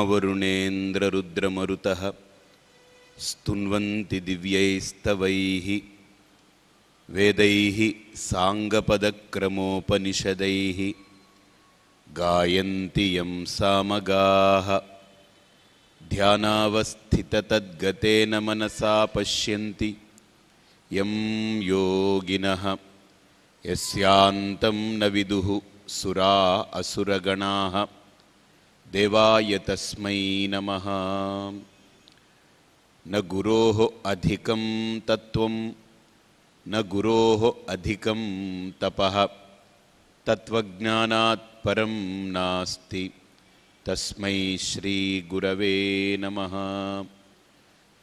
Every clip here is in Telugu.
ब्रह्मवरुणेन्द्ररुद्रमरुतः स्तुन्वन्ति दिव्यैस्तवैः वेदैः साङ्गपदक्रमोपनिषदैः गायन्ति यं सामगाः ध्यानावस्थिततद्गतेन मनसा पश्यन्ति यं योगिनः यस्यान्तं न विदुः सुरा असुरगणाः देवाय तस्मै नमः। न गुरोः अधिकं तत्त्वं न गुरोः अधिकं तपः तत्त्वज्ञानात् परं नास्ति तस्मै श्री गुरवे नमः।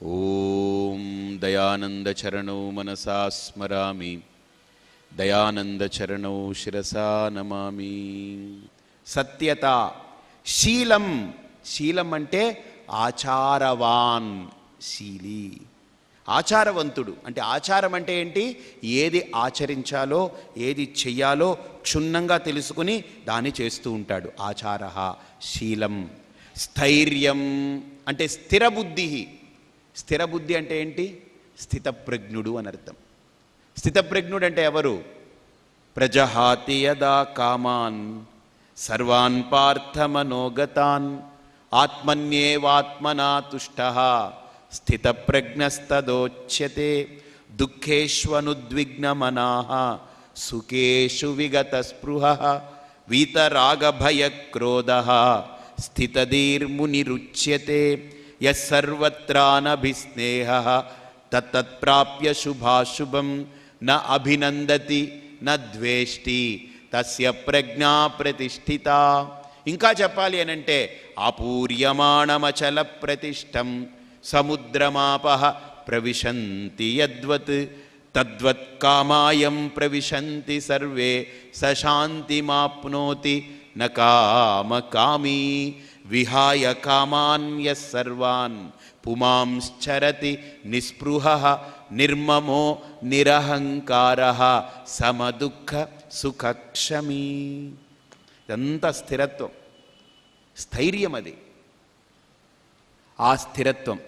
ओम दयानंदचरणौ मनसा स्मरामि दयानंदचरणौ शिरसा नमामि। సత్యత శీలం, శీలం అంటే ఆచారవాన్, శీలి ఆచారవంతుడు. అంటే ఆచారం అంటే ఏంటి? ఏది ఆచరించాలో ఏది చెయ్యాలో క్షుణ్ణంగా తెలుసుకుని దాన్ని చేస్తూ ఉంటాడు. ఆచారః శీలం. స్థైర్యం అంటే స్థిరబుద్ధి. స్థిరబుద్ధి అంటే ఏంటి? స్థితప్రజ్ఞుడు అని అర్థం. స్థితప్రజ్ఞుడు అంటే ఎవరు? ప్రజహాతి యదా కామాన్ సర్వాన్ పార్థమనోగతాన్ ఆత్మన్యేవాత్మనా తుష్టః స్థితప్రజ్ఞస్తదోచ్యతే దుఃఖేష్వనుద్విగ్నమనాః సుఖేషు విగతస్పృహః వీతరాగభయక్రోధః స్థితధీర్మునిరుచ్యతే యస్సర్వత్రానభిస్నేహః తత్తత్ప్రాప్య శుభాశుభం న అభినందతి న ద్వేష్టి తస్య ప్రజ్ఞా ప్రతిష్ఠిత. ఇంకా చెప్పాలి అనంటే ఆపూర్యమాణమచల ప్రతిష్టం సముద్రమాపః ప్రవిశంతి యద్వత్ తద్వత్ కామాయం ప్రవిశంతి సర్వే సశాంతిమాప్నోతి న కామకామీ విహాయ కామాన్ యస్సర్వాన్ పుమాంశ్చరతి నిస్పృహః నిర్మమో నిరహంకారః సమదుఃఖ సుఖక్షమీ. ఇదంతా స్థిరత్వం, స్థైర్యం. అది ఆ స్థిరత్వం.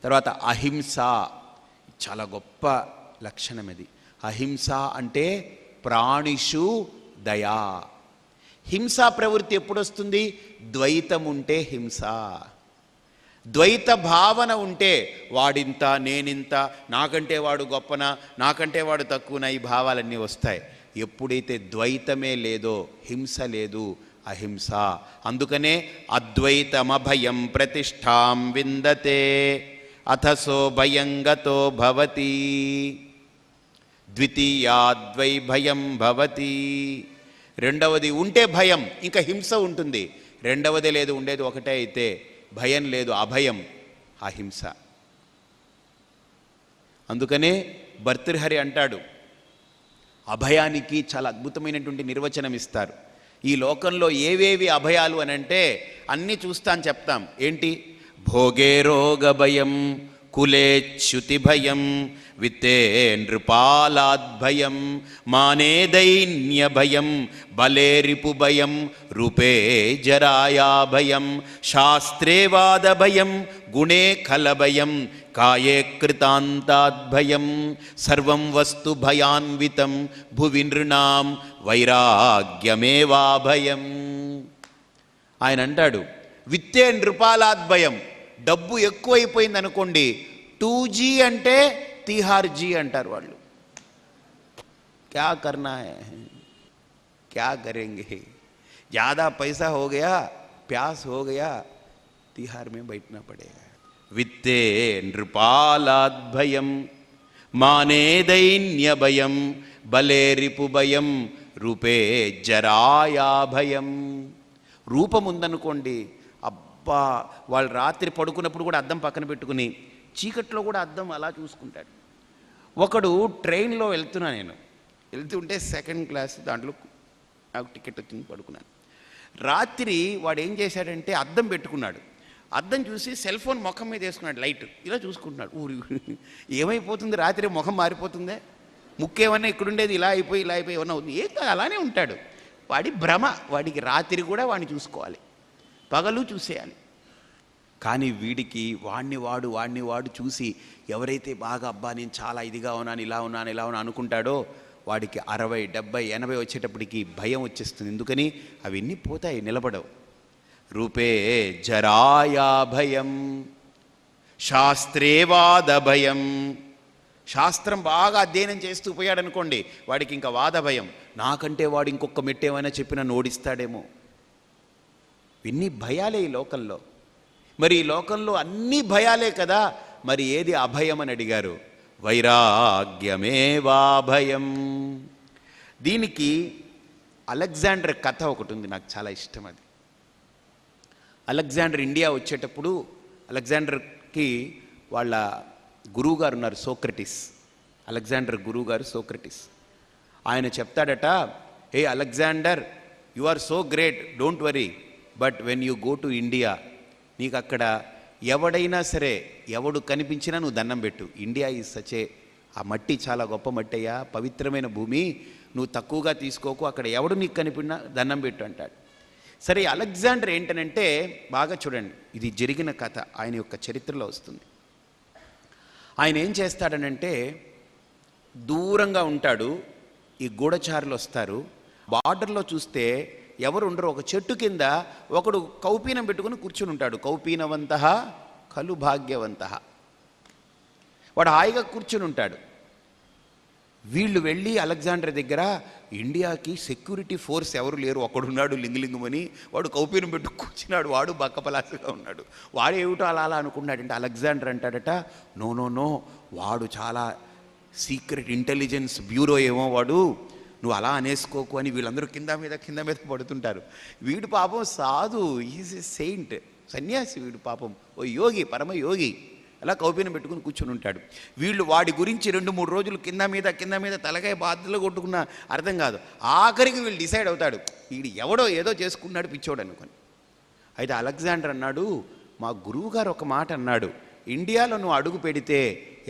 తర్వాత అహింస, చాలా గొప్ప లక్షణం ఇది. అహింస అంటే ప్రాణిషు దయా. హింసా ప్రవృత్తి ఎప్పుడు వస్తుంది? ద్వైతం ఉంటే హింస. ద్వైత భావన ఉంటే వాడింత నేనింత, నాకంటే వాడు గొప్పన, నాకంటే వాడు తక్కువన, ఈ భావాలన్నీ వస్తాయి. ఎప్పుడైతే ద్వైతమే లేదో హింస లేదు, అహింస. అందుకనే అద్వైతమభయం ప్రతిష్టాం విందతే అథసో భయంగతో భవతి ద్వితీయాద్వై భయం భవతి. రెండవది ఉంటే భయం, ఇంకా హింస ఉంటుంది. రెండవది లేదు, ఉండేది ఒకటే అయితే భయం లేదు, అభయం, అహింస. అందుకనే భర్తృహరి అంటాడు, అభయానికి చాలా అద్భుతమైనటువంటి నిర్వచనం ఇస్తారు. ఈ లోకంలో ఏవేవి అభయాలు అని అంటే అన్నీ చూస్తాను చెప్తాం. ఏంటి? భోగే రోగ భయం, కులేచ్యుతి భయం, విత్తే నృపాలాద్భయం, మానే దైన్య భయం, బలే రిపు భయం, రూపే జరాయా భయం, శాస్త్రే వాద భయం, గుణే కలభయం, కాయే కృతాంతాద్భయం, సర్వం వస్తు భయాన్వితం, భువి నృణాం వైరాగ్యమేవాభయం. ఆయన అంటాడు, విత్తే నృపాలాద్భయం, డబ్బు ఎక్కువైపోయింది అనుకోండి, 2G అంటే తిహార్జీ అంటారు వాళ్ళు. క్యా కర్నా హై, క్యా కరేంగే, ज़्यादा पैसा हो गया, प्यास हो गया, तिहार में बैठना पड़ेगा. वित्ते नृपालाद्भयम, माने दैन्य भयम, बले रिपु भयम, रूपे जराया भयम. రూపం ఉందనుకోండి, అబ్బా వాళ్ళు రాత్రి పడుకున్నప్పుడు కూడా అద్దం పక్కన పెట్టుకుని చీకట్లో కూడా అద్దం అలా చూసుకుంటాడు. ఒకడు ట్రైన్లో వెళ్తున్నా, నేను వెళ్తుంటే సెకండ్ క్లాస్, దాంట్లో నాకు టికెట్ వచ్చింది, పడుకున్నాను. రాత్రి వాడు ఏం చేశాడంటే అద్దం పెట్టుకున్నాడు. అద్దం చూసి సెల్ ఫోన్ ముఖం మీద వేసుకున్నాడు, లైట్ ఇలా చూసుకుంటున్నాడు. ఊరి ఏమైపోతుంది రాత్రి, ముఖం మారిపోతుందే, ముక్కేమన్నా ఇక్కడుండేది ఇలా అయిపోయి ఇలా అయిపోయి ఏమన్నా అవుతుంది, ఏం కాదు, అలానే ఉంటాడు. వాడి భ్రమ. వాడికి రాత్రి కూడా వాడిని చూసుకోవాలి, పగలు చూసేయాలి. కానీ వీడికి వాడిని వాడు చూసి ఎవరైతే బాగా అబ్బా నేను చాలా ఇదిగా ఉన్నాను ఇలా ఉన్నాను అనుకుంటాడో వాడికి 60, 70, 80 వచ్చేటప్పటికి భయం వచ్చేస్తుంది. ఎందుకని అవన్నీ పోతాయి, నిలబడవు. రూపే జరాయా భయం, శాస్త్రేవాద భయం. శాస్త్రం బాగా అధ్యయనం చేస్తూ పోయాడనుకోండి, వాడికి ఇంకా వాద భయం. నాకంటే వాడు ఇంకొక మెట్టేమైనా చెప్పినా నోడిస్తాడేమో. ఇన్ని భయాలే ఈ లోకంలో. మరి ఈ లోకంలో అన్ని భయాలే కదా, మరి ఏది అభయం అని అడిగారు. వైరాగ్యమేవా భయం. దీనికి అలెగ్జాండర్ కథ ఒకటి ఉంది, నాకు చాలా ఇష్టం అది. అలెగ్జాండర్ ఇండియా వచ్చేటప్పుడు అలెగ్జాండర్కి వాళ్ళ గురువుగారు ఉన్నారు, సోక్రటిస్. అలెగ్జాండర్ గురువుగారు సోక్రటిస్. ఆయన చెప్తాడట, hey Alexander, you are so great, don't worry, but when you go to India, నీకు అక్కడ ఎవడైనా సరే ఎవడు కనిపించినా నువ్వు దండం పెట్టు. ఇండియా ఈజ్ సచే, ఆ మట్టి చాలా గొప్ప మట్టి అయ్యా, పవిత్రమైన భూమి, నువ్వు తక్కువగా తీసుకోకు, అక్కడ ఎవడు నీకు కనిపినా దండం పెట్టు అంటాడు. సరే, అలెగ్జాండర్ ఏంటనంటే బాగా చూడండి, ఇది జరిగిన కథ, ఆయన యొక్క చరిత్రలో వస్తుంది. ఆయన ఏం చేస్తాడనంటే దూరంగా ఉంటాడు, ఈ గూఢచారులు వస్తారు, బార్డర్లో చూస్తే ఎవరు ఉండరు. ఒక చెట్టు కింద ఒకడు కౌపీనం పెట్టుకుని కూర్చుని ఉంటాడు. కౌపీనవంత ఖలు భాగ్యవంత. వాడు హాయిగా కూర్చుని ఉంటాడు. వీళ్ళు వెళ్ళి అలెగ్జాండర్ దగ్గర, ఇండియాకి సెక్యూరిటీ ఫోర్స్ ఎవరు లేరు, ఒకడున్నాడు లింగలింగమని, వాడు కౌపీనం పెట్టు కూర్చున్నాడు, వాడు బక్కపలాసుగా ఉన్నాడు. వాడు ఏమిటో అలా అనుకున్నాడంటే అలెగ్జాండర్ అంటాడట, నో నో నో, వాడు చాలా సీక్రెట్ ఇంటెలిజెన్స్ బ్యూరో ఏమో వాడు, నువ్వు అలా అనేసుకోకు అని వీళ్ళందరూ కింద మీద పడుతుంటారు. వీడు పాపం సాధు, ఈజ్ ఎ సెయింట్, సన్యాసి వీడు పాపం, ఓ యోగి, పరమ యోగి, అలా కౌపీనం పెట్టుకుని కూర్చుని ఉంటాడు. వీళ్ళు వాడి గురించి 2-3 రోజులు కింద మీద తలకాయ బాధలు కొట్టుకున్న అర్థం కాదు. ఆఖరికి వీళ్ళు డిసైడ్ అవుతాడు, వీడు ఎవడో ఏదో చేసుకున్నాడు పిచ్చోడు అనుకొని. అయితే అలెగ్జాండర్ అన్నాడు, మా గురువు గారు ఒక మాట అన్నాడు, ఇండియాలో నువ్వు అడుగు పెడితే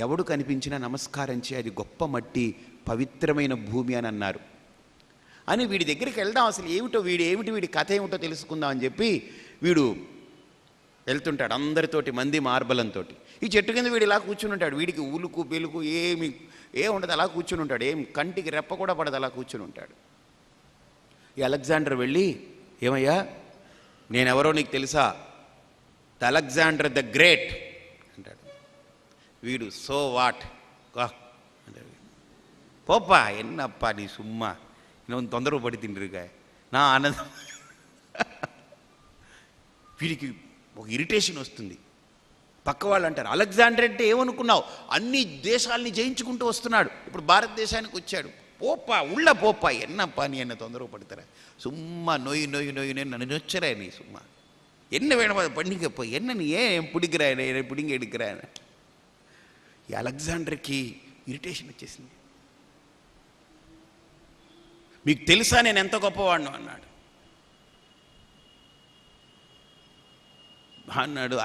ఎవడు కనిపించినా నమస్కారం చేయి, అది గొప్ప మట్టి, పవిత్రమైన భూమి అని అన్నారు. అని వీడి దగ్గరికి వెళ్దాం, అసలు ఏమిటో వీడి కథ ఏమిటో తెలుసుకుందాం అని చెప్పి వీడు వెళ్తుంటాడు అందరితోటి, మంది మార్బలంతో. ఈ చెట్టు కింద వీడు ఇలా కూర్చుని ఉంటాడు. వీడికి ఉలుకు పెలుకు ఏ ఉండదు, అలా కూర్చుని ఉంటాడు. ఏం కంటికి రెప్ప కూడా పడదు, అలా కూర్చుని ఉంటాడు. ఈ అలెగ్జాండర్ వెళ్ళి, ఏమయ్యా నేనెవరో నీకు తెలుసా? ద అలెగ్జాండర్ ద గ్రేట్ అంటాడు. వీడు సో వాట్ అంటాడు. పోప్పా ఎన్నప్పా నీ సుమ్మా, నేను తొందరగా పడి తిండ్రుగా నా ఆనందం. వీడికి ఒక ఇరిటేషన్ వస్తుంది. పక్క వాళ్ళు అంటారు, అలెగ్జాండర్ అంటే ఏమనుకున్నావు, అన్ని దేశాలని జయించుకుంటూ వస్తున్నాడు, ఇప్పుడు భారతదేశానికి వచ్చాడు, పోప్పా ఉళ్ళ పోప్పా ఎన్నప్పా నీ అన్న తొందరగా పడతారా, సుమ్మా నొయ్యి నేను నన్ను నొచ్చరా నీ సుమ్మా என்ன வேணுமோ அதை பண்ணிக்கப்போ, என்ன நீ ஏன் பிடிக்கிறாய் பிடிங்க எடுக்கிறான். ఈ అలెగ్జాండర్కి ఇరిటేషన్ వచ్చేసింది. మీకు తెలుసా నేను ఎంత గొప్పవాడినో అన్నాడు.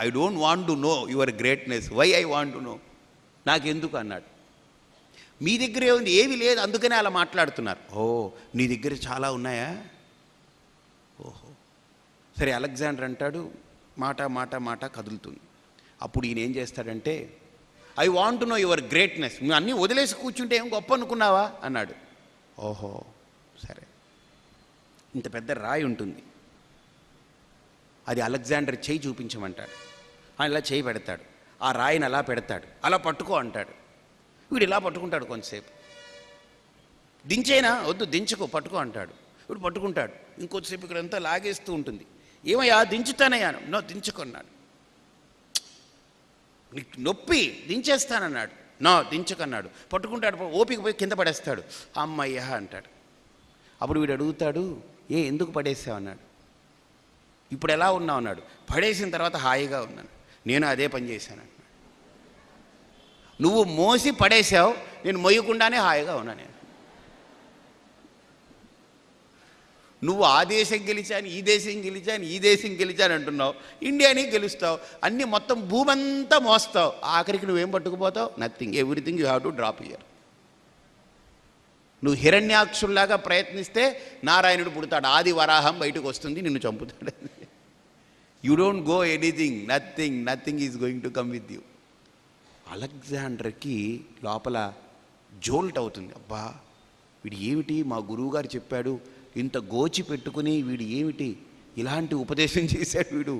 I don't want to know your greatness, why I want to know, నాకెందుకు అన్నాడు. మీ దగ్గర ఏముంది, ఏమీ లేదు, అందుకనే అలా మాట్లాడుతున్నారు. ఓ నీ దగ్గర చాలా ఉన్నాయా? ఓహో సరే. అలెగ్జాండర్ అంటాడు, మాట కదులుతుంది. అప్పుడు ఈయన ఏం చేస్తాడంటే, I want to know your greatness, నువ్వు అన్నీ వదిలేసి కూర్చుంటే ఏం గొప్ప అనుకున్నావా అన్నాడు. ఓహో సరే. ఇంత పెద్ద రాయి ఉంటుంది, అది అలెగ్జాండర్ చేయి చూపించమంటాడు. ఆయన ఇలా చేయి పెడతాడు, ఆ రాయిని అలా పెడతాడు, అలా పట్టుకో అంటాడు. వీడు ఇలా పట్టుకుంటాడు కొంతసేపు. దించేనా? వద్దు దించుకో, పట్టుకో అంటాడు. వీడు పట్టుకుంటాడు, ఇంకొద్దిసేపు ఇక్కడంతా లాగేస్తూ ఉంటుంది. ఏమయ్యా దించుతానయ్యా? నో దించుకున్నాడు. నీకు నొప్పి, దించేస్తానన్నాడు. నో దించుకన్నాడు. పట్టుకుంటాడు, ఓపిక పోయి కింద పడేస్తాడు. అమ్మయ్యా అంటాడు. అప్పుడు వీడు అడుగుతాడు, ఎందుకు పడేసావు అన్నాడు. ఇప్పుడు ఎలా ఉన్నావు అన్నాడు. పడేసిన తర్వాత హాయిగా ఉన్నాను, నేను అదే పని చేశాను అన్నాడు. నువ్వు మోసి పడేసావు, నేను మొయ్యకుండానే హాయిగా ఉన్నాను. నువ్వు ఆ దేశం గెలిచాను, ఈ దేశం గెలిచాను అంటున్నావు, ఇండియాని గెలుస్తావు, అన్నీ మొత్తం భూమంతా మోస్తావు, ఆఖరికి నువ్వేం పట్టుకుపోతావు? Nothing, everything you have to drop here. నువ్వు హిరణ్యాక్షుల్లాగా ప్రయత్నిస్తే నారాయణుడు పుడతాడు, ఆది వరాహం బయటకు వస్తుంది, నిన్ను చంపుతాడు. You don't go anything, nothing is going to come with you. అలెగ్జాండర్కి లోపల జోల్ట్ అవుతుంది. అబ్బా వీడు ఏమిటి, మా గురువుగారు చెప్పాడు, ఇంత గోచి పెట్టుకుని వీడు ఏమిటి ఇలాంటి ఉపదేశం చేశాడు వీడు.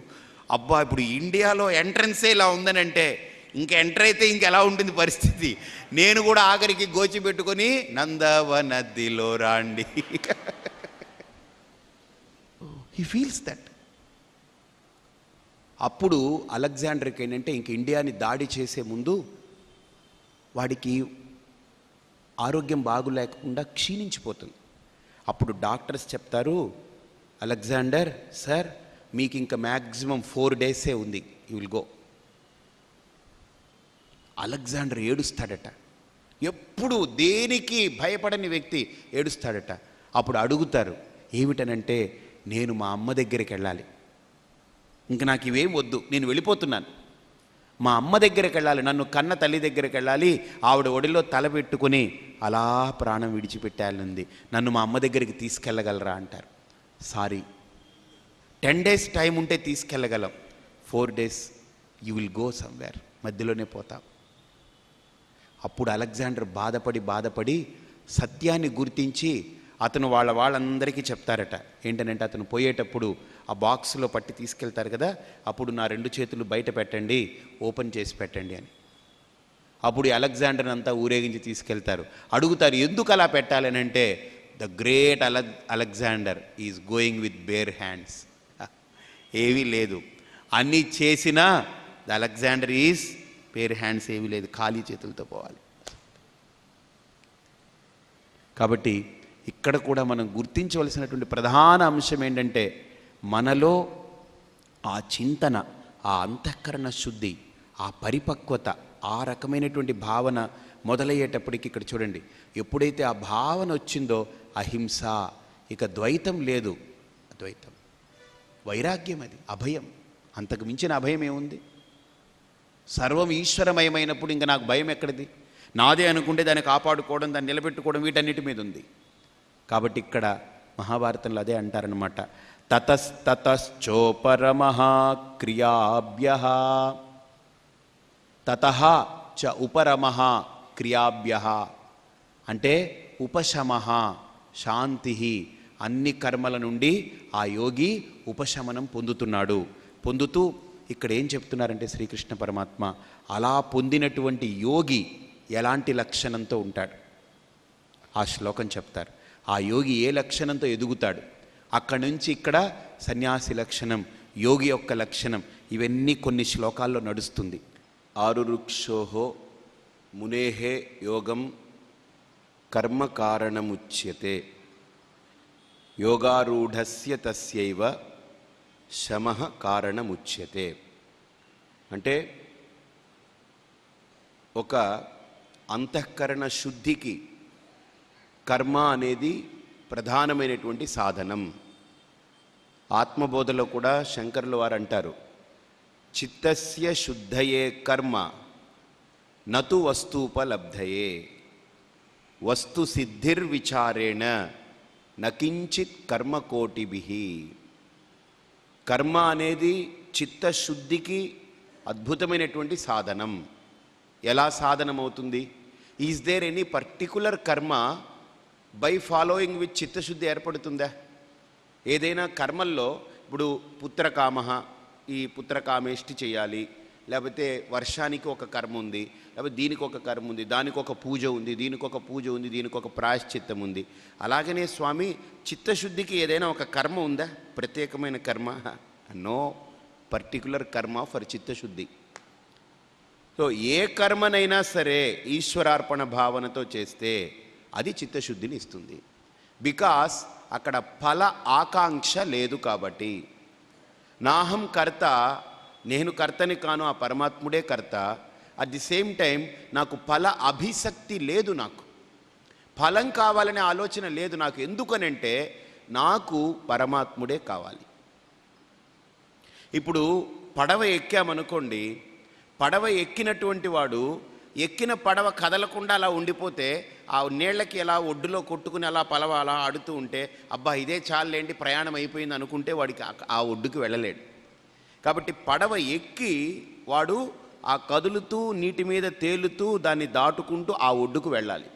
అబ్బా ఇప్పుడు ఇండియాలో ఎంట్రన్సే ఇలా ఉందని అంటే ఇంక ఎంటర్ అయితే ఇంకెలా ఉంటుంది పరిస్థితి. నేను కూడా ఆఖరికి గోచి పెట్టుకొని నందవనదిలో రాండి. He feels that. అప్పుడు అలెగ్జాండర్కి ఏంటంటే ఇంక ఇండియాని దాడి చేసే ముందు వాడికి ఆరోగ్యం బాగులేకుండా క్షీణించిపోతుంది. అప్పుడు డాక్టర్స్ చెప్తారు, అలెగ్జాండర్ సార్ మీకు ఇంకా మ్యాక్సిమం 4 డేసే ఉంది, యూ విల్ గో. అలెగ్జాండర్ ఏడుస్తాడట. ఎప్పుడు దేనికి భయపడని వ్యక్తి ఏడుస్తాడట. అప్పుడు అడుగుతారు ఏమిటనంటే, నేను మా అమ్మ దగ్గరికి వెళ్ళాలి, ఇంక నాకు ఇవేం వద్దు, నేను వెళ్ళిపోతున్నాను, మా అమ్మ దగ్గరికి వెళ్ళాలి, నన్ను కన్న తల్లి దగ్గరికి వెళ్ళాలి, ఆవిడ ఒడిలో తల పెట్టుకుని అలా ప్రాణం విడిచిపెట్టాలనుంది, నన్ను మా అమ్మ దగ్గరికి తీసుకెళ్ళగలరా అంటారు. సారీ, 10 డేస్ టైం ఉంటే తీసుకెళ్ళగలం, 4 days you will go somewhere, మధ్యలోనే పోతాం. అప్పుడు అలెగ్జాండర్ బాధపడి సత్యాన్ని గుర్తించి అతను వాళ్ళందరికీ చెప్తారట. ఏంటనంటే అతను పోయేటప్పుడు ఆ బాక్స్లో పట్టి తీసుకెళ్తారు కదా, అప్పుడు నా 2 చేతులు బయట పెట్టండి, ఓపెన్ చేసి పెట్టండి అని. అప్పుడు అలెగ్జాండర్ అంతా ఊరేగించి తీసుకెళ్తారు. అడుగుతారు ఎందుకు అలా పెట్టాలని అంటే, the great Alexander is going with bare hands. ఏమీ లేదు, అన్నీ చేసినా the Alexander is bare hands, ఏమీ లేదు, ఖాళీ చేతులతో పోవాలి. కాబట్టి ఇక్కడ కూడా మనం గుర్తించవలసినటువంటి ప్రధాన అంశం ఏంటంటే, మనలో ఆ చింతన, ఆ అంతఃకరణ శుద్ధి, ఆ పరిపక్వత, ఆ రకమైనటువంటి భావన మొదలయ్యేటప్పటికి ఇక్కడ చూడండి, ఎప్పుడైతే ఆ భావన వచ్చిందో అహింస, ఇక ద్వైతం లేదు, అద్వైతం, వైరాగ్యం, అది అభయం. అంతకు మించిన అభయం ఏముంది? సర్వం ఈశ్వరమయమైనప్పుడు ఇంకా నాకు భయం ఎక్కడిది? నాదే అనుకుంటే దాన్ని కాపాడుకోవడం, దాన్ని నిలబెట్టుకోవడం, వీటన్నిటి మీద ఉంది. కాబట్టి ఇక్కడ మహాభారతంలో అదే అంటారనమాట, తతస్తతశ్చోపరమః క్రియాభ్యః తతః చ ఉపరమః క్రియాభ్యః. అంటే ఉపశమః, శాంతి, అన్ని కర్మల నుండి ఆ యోగి ఉపశమనం పొందుతూ ఇక్కడ ఏం చెప్తున్నారంటే శ్రీకృష్ణ పరమాత్మ, అలా పొందినటువంటి యోగి ఎలాంటి లక్షణంతో ఉంటాడు ఆ శ్లోకం చెప్తారు. ఆ యోగి ఏ లక్షణంతో ఎదుగుతాడు, అక్కడి నుంచి ఇక్కడ సన్యాసి లక్షణం, యోగి యొక్క లక్షణం, ఇవన్నీ కొన్ని శ్లోకాల్లో నడుస్తుంది. ఆరురుక్షోహో మునేహే యోగం కర్మ కారణముచ్యతే యోగారూఢస్య తస్యైవ శమః కారణముచ్యతే. అంటే ఒక అంతఃకరణ శుద్ధికి కర్మ అనేది ప్రధానమైనటువంటి సాధనం. ఆత్మబోధలో కూడా శంకరుల వారు అంటారు, చిత్తస్య శుద్ధయే కర్మ నతు వస్తూపలబ్ధయే వస్తు సిద్ధిర్విచారేణ నకించిత్ కర్మకోటిభిః. కర్మ అనేది చిత్తశుద్ధికి అద్భుతమైనటువంటి సాధనం. ఎలా సాధనం అవుతుంది? ఈజ్ దేర్ ఎనీ పర్టికులర్ కర్మ బై ఫాలోయింగ్ విత్ చిత్తశుద్ధి ఏర్పడుతుందా? ఏదైనా కర్మల్లో ఇప్పుడు పుత్రకామః, ఈ పుత్రకామేష్టి చేయాలి, లేకపోతే వర్షానికి ఒక కర్మ ఉంది, లేకపోతే దీనికి ఒక కర్మ ఉంది, దానికి ఒక పూజ ఉంది, దీనికి ఒక పూజ ఉంది, దీనికి ఒక ప్రాయశ్చిత్తం ఉంది. అలాగనే స్వామి చిత్తశుద్ధికి ఏదైనా ఒక కర్మ ఉందా? ప్రత్యేకమైన కర్మ? నో పర్టికులర్ కర్మ ఫర్ చిత్తశుద్ధి. సో ఏ కర్మనైనా సరే ఈశ్వరార్పణ భావనతో చేస్తే అది చిత్తశుద్ధిని ఇస్తుంది. బికాస్ అక్కడ ఫల ఆకాంక్ష లేదు కాబట్టి. నాహం కర్త, నేను కర్తని కాను, ఆ పరమాత్ముడే కర్త. అట్ ది సేమ్ టైం నాకు ఫల అభిశక్తి లేదు, నాకు ఫలం కావాలనే ఆలోచన లేదు నాకు. ఎందుకనంటే నాకు పరమాత్ముడే కావాలి. ఇప్పుడు పడవ ఎక్కామనుకోండి, పడవ ఎక్కినటువంటి వాడు ఎక్కిన పడవ కదలకుండా అలా ఉండిపోతే ఆ నీళ్ళకి ఎలా ఒడ్డులో కొట్టుకుని అలా పడవ అలా ఆడుతూ ఉంటే అబ్బా ఇదే చాలేంటి ప్రయాణం అయిపోయింది అనుకుంటే వాడికి ఆ ఒడ్డుకి వెళ్ళలేడు. కాబట్టి పడవ ఎక్కి వాడు ఆ కదులుతూ నీటి మీద తేలుతూ దాన్ని దాటుకుంటూ ఆ ఒడ్డుకు వెళ్ళాలి.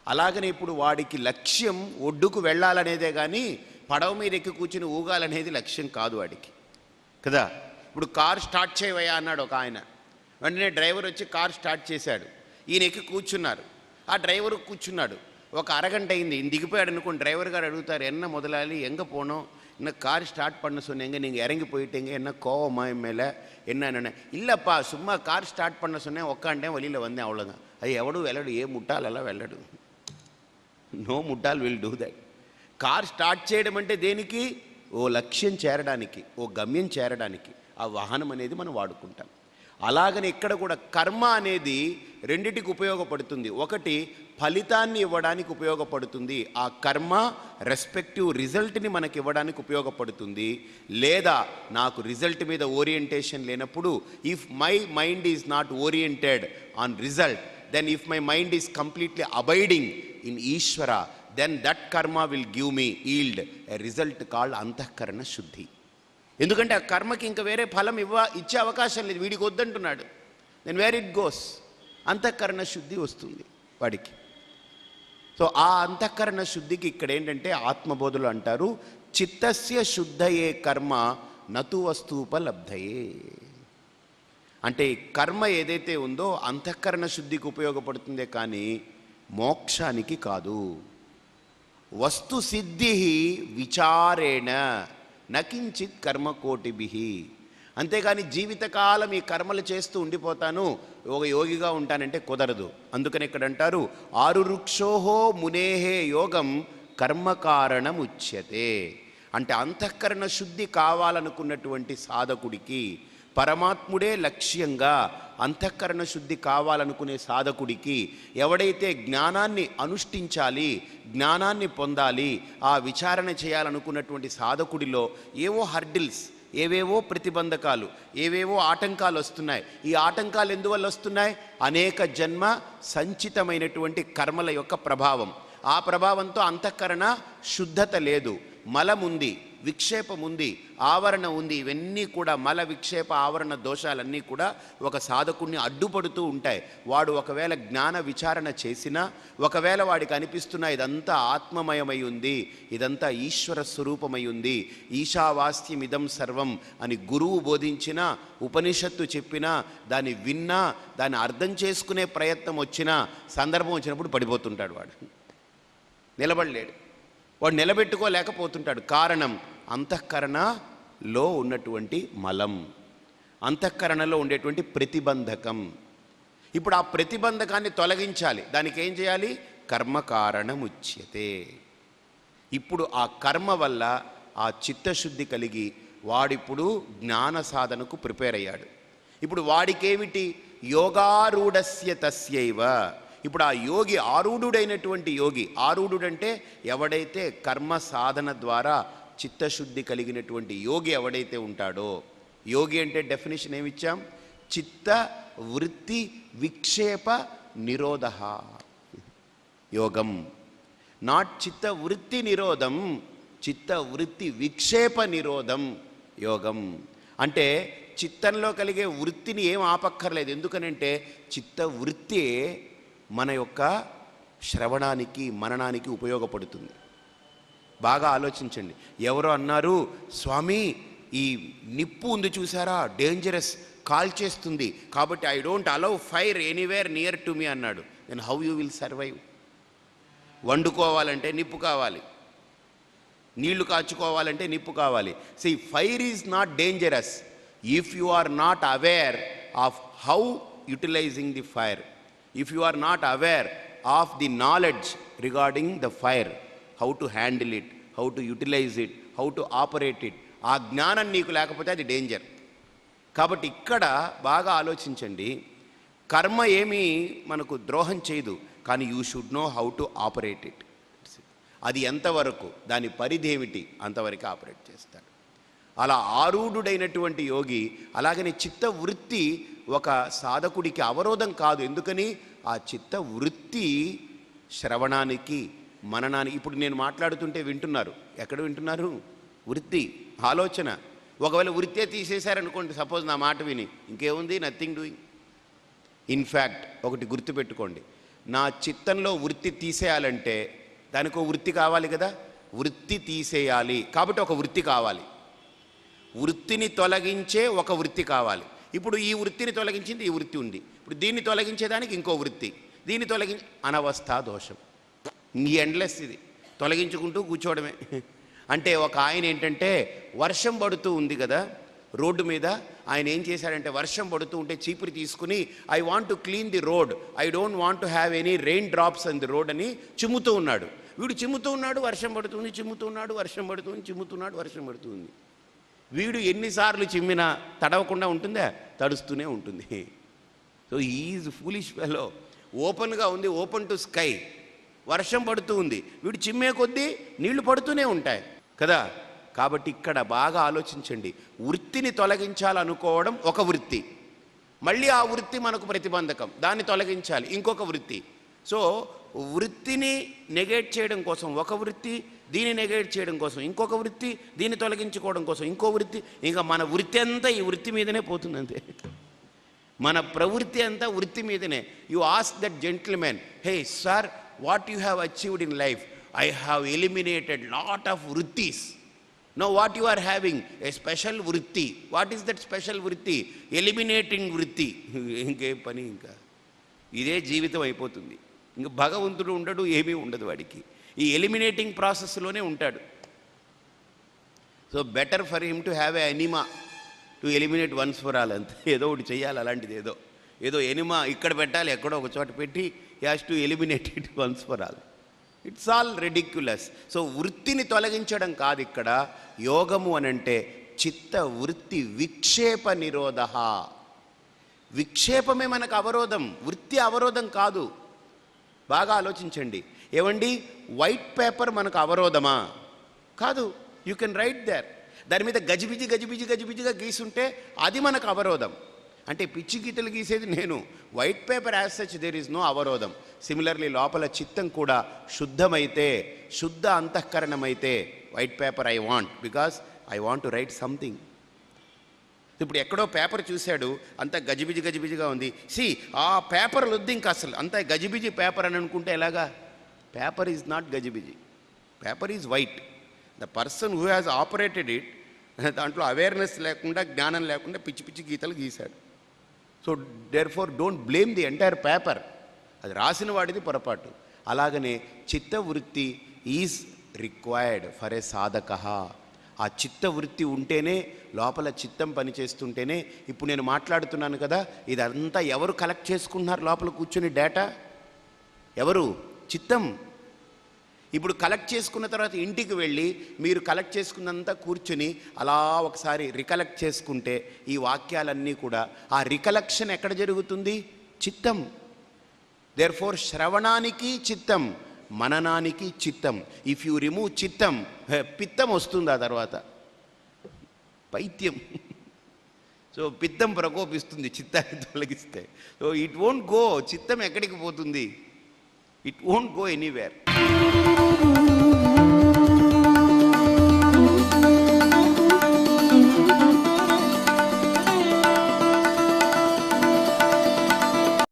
అలాగనే ఇప్పుడు వాడికి లక్ష్యం ఒడ్డుకు వెళ్ళాలనేదే కానీ పడవ మీద ఎక్కి కూర్చుని ఊగాలనేది లక్ష్యం కాదు వాడికి కదా. ఇప్పుడు కార్ స్టార్ట్ చేయవయ్యా అన్నాడు ఒక ఆయన. వెంటనే డ్రైవర్ వచ్చి కార్ స్టార్ట్ చేశాడు. ఈయన ఎక్కి కూర్చున్నారు. ఆ డ్రైవర్ కూర్చున్నాడు. ఒక అరగంట అయింది. ఈయన దిగిపోయాడు అనుకోండి. డ్రైవర్ గారు అడుగుతారు, ఎన్న మొదలాలి ఎంగ పోనో, இன்னும் கார் ஸ்டார்ட் பண்ண சொன்னீங்க, நீங்கள் இறங்கி போயிட்டீங்க, என்ன கோவமா என் மேலே என்ன? இல்லைப்பா, சும்மா கார் ஸ்டார்ட் பண்ண சொன்னேன், உக்காண்டேன், வெளியில் வந்தேன், அவ்வளோதான். அது ఎవడు వెళ్ళడు, ఏ ముట్టాలెలా వెళ్ళడు. నో ముట్టాల్ will do that. Car start చేయడం అంటే దేనికి? ఓ లక్ష్యం చేరడానికి, ఓ గమ్యం చేరడానికి ఆ వాహనం అనేది మనం వాడుకుంటాం. అలాగని ఇక్కడ కూడా కర్మ అనేది రెండిటికి ఉపయోగపడుతుంది. ఒకటి ఫలితాన్ని ఇవ్వడానికి ఉపయోగపడుతుంది, ఆ కర్మ రెస్పెక్టివ్ రిజల్ట్ని మనకి ఇవ్వడానికి ఉపయోగపడుతుంది. లేదా నాకు రిజల్ట్ మీద ఓరియంటేషన్ లేనప్పుడు, if my mind is not oriented on result, then if my mind is completely abiding in Ishwara, then that karma will give me yield a result called antahkarana shuddhi. ఎందుకంటే ఆ కర్మకి ఇంకా వేరే ఫలం ఇచ్చే అవకాశం లేదు, వీడికి వద్దంటున్నాడు. దెన్ వేర్ ఇట్ గోస్, అంతఃకరణ శుద్ధి వస్తుంది వాడికి. సో ఆ అంతఃకరణ శుద్ధికి ఇక్కడ ఏంటంటే ఆత్మబోధులు అంటారు, చిత్తస్య శుద్ధయే కర్మ నతు వస్తూపలబ్ధయే. అంటే కర్మ ఏదైతే ఉందో అంతఃకరణ శుద్ధికి ఉపయోగపడుతుందే కానీ మోక్షానికి కాదు. వస్తు సిద్ధి విచారేణ నకించిత్ కర్మకోటిభి. అంతేగాని జీవితకాలం ఈ కర్మలు చేస్తూ ఉండిపోతాను, ఒక యోగిగా ఉంటానంటే కుదరదు. అందుకని ఇక్కడ అంటారు, ఆరురుక్షోహో మునేహే యోగం కర్మకారణం ఉచ్యతే. అంటే అంతఃకరణ శుద్ధి కావాలనుకున్నటువంటి సాధకుడికి, పరమాత్ముడే లక్ష్యంగా అంతఃకరణ శుద్ధి కావాలనుకునే సాధకుడికి, ఎవడైతే జ్ఞానాన్ని అనుష్ఠించాలి, జ్ఞానాన్ని పొందాలి, ఆ విచారణ చేయాలనుకున్నటువంటి సాధకుడిలో ఏవో హర్డిల్స్, ఏవేవో ప్రతిబంధకాలు, ఏవేవో ఆటంకాలు వస్తున్నాయి. ఈ ఆటంకాలు ఎందువల్ల వస్తున్నాయి? అనేక జన్మ సంచితమైనటువంటి కర్మల యొక్క ప్రభావం. ఆ ప్రభావంతో అంతఃకరణ శుద్ధత లేదు, మలం ఉంది, విక్షేపం ఉంది, ఆవరణ ఉంది. ఇవన్నీ కూడా మల విక్షేప ఆవరణ దోషాలన్నీ కూడా ఒక సాధకుడిని అడ్డుపడుతూ ఉంటాయి. వాడు ఒకవేళ జ్ఞాన విచారణ చేసినా, ఒకవేళ వాడికి అనిపిస్తున్నా ఇదంతా ఆత్మమయమై ఉంది, ఇదంతా ఈశ్వర స్వరూపమై ఉంది, ఈశావాస్యం ఇదం సర్వం అని గురువు బోధించినా, ఉపనిషత్తు చెప్పినా, దాన్ని విన్నా, దాన్ని అర్థం చేసుకునే ప్రయత్నం వచ్చినా, సందర్భం వచ్చినప్పుడు పడిపోతుంటాడు. వాడు నిలబడలేడు, వాడు నిలబెట్టుకోలేకపోతుంటాడు. కారణం అంతఃకరణలో ఉన్నటువంటి మలం, అంతఃకరణలో ఉండేటువంటి ప్రతిబంధకం. ఇప్పుడు ఆ ప్రతిబంధకాన్ని తొలగించాలి. దానికి ఏం చేయాలి? కర్మకారణం ఉచ్యతే. ఇప్పుడు ఆ కర్మ వల్ల ఆ చిత్తశుద్ధి కలిగి వాడిప్పుడు జ్ఞాన సాధనకు ప్రిపేర్ అయ్యాడు. ఇప్పుడు వాడికేమిటి? యోగారూఢస్య తస్యైవ. ఇప్పుడు ఆ యోగి, ఆరూఢుడైనటువంటి యోగి, ఆరూఢుడంటే ఎవడైతే కర్మ సాధన ద్వారా చిత్తశుద్ధి కలిగినటువంటి యోగి ఎవడైతే ఉంటాడో, యోగి అంటే డెఫినేషన్ ఏమిచ్చాం? చిత్త వృత్తి విక్షేప నిరోధ యోగం. నాట్ చిత్త వృత్తి నిరోధం, చిత్త వృత్తి విక్షేప నిరోధం యోగం. అంటే చిత్తంలో కలిగే వృత్తిని ఏం ఆపక్కర్లేదు. ఎందుకనంటే చిత్త వృత్తి మన యొక్క శ్రవణానికి, మననానికి ఉపయోగపడుతుంది. బాగా ఆలోచించండి. ఎవరో అన్నారు, స్వామి ఈ నిప్పు ఉంది చూసారా, డేంజరస్, కాల్ చేస్తుంది, కాబట్టి I don't allow fire anywhere near to me అన్నాడు. Then how you will survive? వండుకోవాలంటే నిప్పు కావాలి, నీళ్లు కాచుకోవాలంటే నిప్పు కావాలి. See, fire is not dangerous if you are not aware of how utilising the fire. If you are not aware of the knowledge regarding the fire, how to handle it, how to utilize it, how to operate it, ఆ జ్ఞానం నీకు లేకపోతే అది డేంజర్. కాబట్టి ఇక్కడ బాగా ఆలోచించండి. కర్మ ఏమీ మనకు ద్రోహం చేయదు, కానీ you should know how to operate it. అది ఎంతవరకు, దాని పరిధి ఏమిటి, అంతవరకు ఆపరేట్ చేస్తాడు. అలా ఆరూఢుడైనటువంటి యోగి. అలాగని చిత్త వృత్తి ఒక సాధకుడికి అవరోధం కాదు. ఎందుకని? ఆ చిత్త వృత్తి శ్రవణానికి, మననానికి. ఇప్పుడు నేను మాట్లాడుతుంటే వింటున్నారు. ఎక్కడ వింటున్నారు? వృత్తి, ఆలోచన. ఒకవేళ వృత్తే తీసేశారనుకోండి, సపోజ్ నా మాట విని, ఇంకేముంది, నథింగ్ డూయింగ్. ఇన్ఫ్యాక్ట్ ఒకటి గుర్తుపెట్టుకోండి, నా చిత్తంలో వృత్తి తీసేయాలంటే దానికి ఒక వృత్తి కావాలి కదా, వృత్తి తీసేయాలి కాబట్టి ఒక వృత్తి కావాలి, వృత్తిని తొలగించే ఒక వృత్తి కావాలి. ఇప్పుడు ఈ వృత్తిని తొలగించింది ఈ వృత్తి ఉంది, ఇప్పుడు దీన్ని తొలగించేదానికి ఇంకో వృత్తి, దీన్ని అనవస్థా దోషం. ఈ ఎండ్లెస్ ఇది, తొలగించుకుంటూ కూర్చోవడమే. అంటే ఒక ఆయన ఏంటంటే వర్షం పడుతూ ఉంది కదా రోడ్డు మీద, ఆయన ఏం చేశాడంటే వర్షం పడుతూ ఉంటే చీపురు తీసుకుని I want to clean the road, I don't want to have any rain drops in the road అని చిమ్ముతూ ఉన్నాడు. వీడు చిమ్ముతూ ఉన్నాడు, వర్షం పడుతుంది, చిమ్ముతున్నాడు, వర్షం పడుతుంది, చిమ్ముతున్నాడు, వర్షం పడుతుంది. వీడు ఎన్నిసార్లు చిమ్మినా తడవకుండా ఉంటుందా, తడుస్తూనే ఉంటుంది. So is foolish fellow. ఓపెన్గా ఉంది, ఓపెన్ టు స్కై, వర్షం పడుతూ ఉంది, వీడు చిమ్మే కొద్దీ నీళ్లు పడుతూనే ఉంటాయి కదా. కాబట్టి ఇక్కడ బాగా ఆలోచించండి, వృత్తిని తొలగించాలనుకోవడం ఒక వృత్తి, మళ్ళీ ఆ వృత్తి మనకు ప్రతిబంధకం, దాన్ని తొలగించాలి ఇంకొక వృత్తి. సో వృత్తిని నెగేట్ చేయడం కోసం ఒక వృత్తి, దీన్ని నెగేట్ చేయడం కోసం ఇంకొక వృత్తి, దీన్ని తొలగించుకోవడం కోసం ఇంకో వృత్తి. ఇంకా మన వృత్తి అంతా ఈ వృత్తి మీదనే పోతుంది అంతే, మన ప్రవృత్తి అంతా వృత్తి మీదనే. You ask that gentlemen, hey sir, what you have achieved in life? I have eliminated lot of వృత్తిస్. Now what you are having? A special vritti. What is that special vritti? Eliminating vritti. ఇంకే పని, ఇంకా ఇదే జీవితం అయిపోతుంది. ఇంకా భగవంతుడు ఉండడు, ఏమీ ఉండదు వాడికి, ఈ ఎలిమినేటింగ్ ప్రాసెస్లోనే ఉంటాడు. So better for him to have a enema to eliminate once for all. అంతే, ఏదో ఒకటి చేయాలి అలాంటిది, ఏదో ఎనిమా ఇక్కడ పెట్టాలి, ఎక్కడో ఒక చోట పెట్టి he has to eliminate it once for all. It's all ridiculous. So వృత్తిని తొలగించడం కాదు ఇక్కడ యోగము అనంటే, చిత్త వృత్తి విక్షేప నిరోధ. విక్షేపమే మనకు అవరోధం, వృత్తి అవరోధం కాదు. బాగా ఆలోచించండి. ఏమండి, వైట్ పేపర్ మనకు అవరోధమా? కాదు. You can write there. దాని మీద గజిబిజిగా గీసుంటే అది మనకు అవరోధం. అంటే పిచ్చి గీతలు గీసేది నేను. White paper as such there is no avarodham. Similarly లోపల చిత్తం కూడా శుద్ధమైతే, శుద్ధ అంతఃకరణమైతే, white paper I want, because I want to write something. ఇప్పుడు ఎక్కడో పేపర్ చూశాడు, అంతా గజిబిజిగా ఉంది. ఆ పేపర్లు వద్దు ఇంకా, అసలు అంతా గజిబిజి పేపర్ అని అనుకుంటే ఎలాగా? Paper is not gajibiji, paper is white. The person who has operated it, దాంట్లో అవేర్నెస్ లేకుండా, జ్ఞానం లేకుండా పిచ్చి గీతలు గీశాడు. So therefore don't blame the entire paper, అది రాసిన వాడిది పొరపాటు. అలాగనే chittavritti is required for a sadhaka. ఆ చిత్తవృత్తి ఉంటేనే, లోపల చిత్తం పనిచేస్తుంటేనే. ఇప్పుడు నేను మాట్లాడుతున్నాను కదా, ఇదంతా ఎవరు కలెక్ట్ చేసుకుంటున్నారు లోపల కూర్చొని డేటా? ఎవరు? చిత్తం. ఇప్పుడు కలెక్ట్ చేసుకున్న తర్వాత ఇంటికి వెళ్ళి మీరు కలెక్ట్ చేసుకున్నంతా కూర్చుని అలా ఒకసారి రికలెక్ట్ చేసుకుంటే ఈ వాక్యాలన్నీ కూడా, ఆ రికలెక్షన్ ఎక్కడ జరుగుతుంది? చిత్తం. దేర్ఫోర్ శ్రవణానికి చిత్తం, మననానికి చిత్తం. ఇఫ్ యూ రిమూవ్ చిత్తం, పిత్తం వస్తుంది ఆ తర్వాత, పైత్యం. సో పిత్తం ప్రకోపిస్తుంది చిత్తాన్ని తొలగిస్తే. So it won't go. చిత్తం ఎక్కడికి పోతుంది? It won't go anywhere.